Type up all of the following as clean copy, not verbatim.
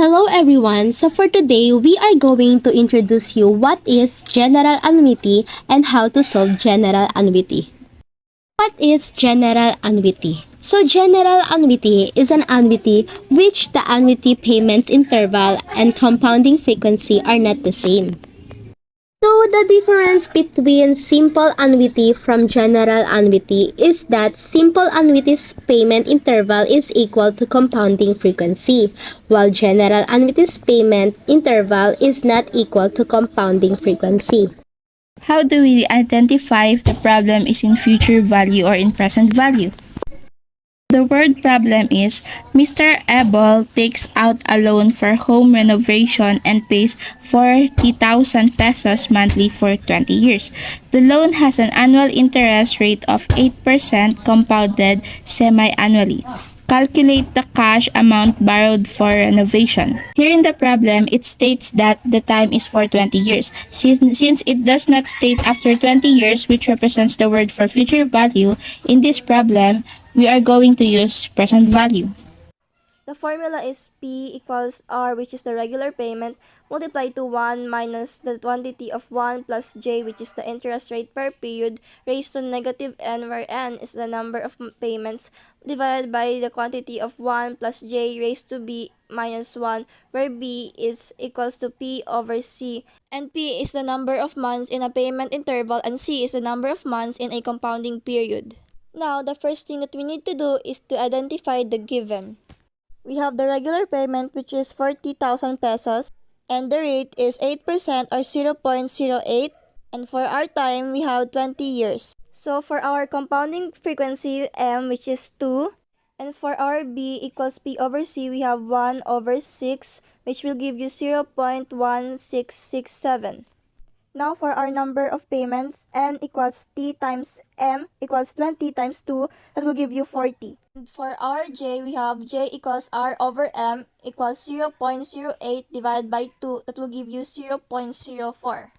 Hello everyone. So for today, we are going to introduce you what is general annuity and how to solve general annuity. What is general annuity? So general annuity is an annuity which the annuity payments interval and compounding frequency are not the same. So the difference between simple annuity from general annuity is that simple annuity's payment interval is equal to compounding frequency, while general annuity's payment interval is not equal to compounding frequency. How do we identify if the problem is in future value or in present value? The word problem is Mr. Abel takes out a loan for home renovation and pays 40,000 pesos monthly for 20 years. The loan has an annual interest rate of 8% compounded semi-annually. Calculate the cash amount borrowed for renovation. Here in the problem, it states that the time is for 20 years. Since it does not state after 20 years, which represents the word for future value, in this problem, we are going to use present value. The formula is P equals R, which is the regular payment, multiplied to 1 minus the quantity of 1 plus J, which is the interest rate per period, raised to negative N, where N is the number of payments, divided by the quantity of 1 plus J raised to B minus 1, where B is equals to P over C. And P is the number of months in a payment interval, and C is the number of months in a compounding period. Now, the first thing that we need to do is to identify the given. We have the regular payment, which is 40,000 pesos, and the rate is 8% or 0.08, and for our time, we have 20 years. So for our compounding frequency, M, which is 2, and for our B equals P over C, we have 1 over 6, which will give you 0.1667. Now for our number of payments, N equals T times M equals 20 times 2, that will give you 40. And for our J, we have J equals R over M equals 0.08 divided by 2, that will give you 0.04.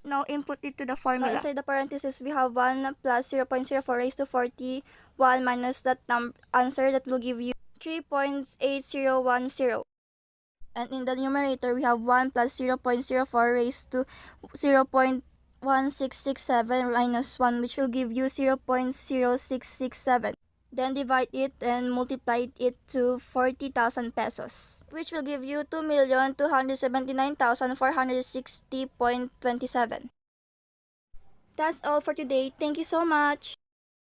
Now input it to the formula. Now inside the parentheses, we have 1 plus 0.04 raised to 41 minus that answer, that will give you 3.8010. And in the numerator, we have 1 plus 0.04 raised to 0.1667 minus 1, which will give you 0.0667. Then divide it and multiply it to 40,000 pesos, which will give you 2,279,460.27. That's all for today. Thank you so much.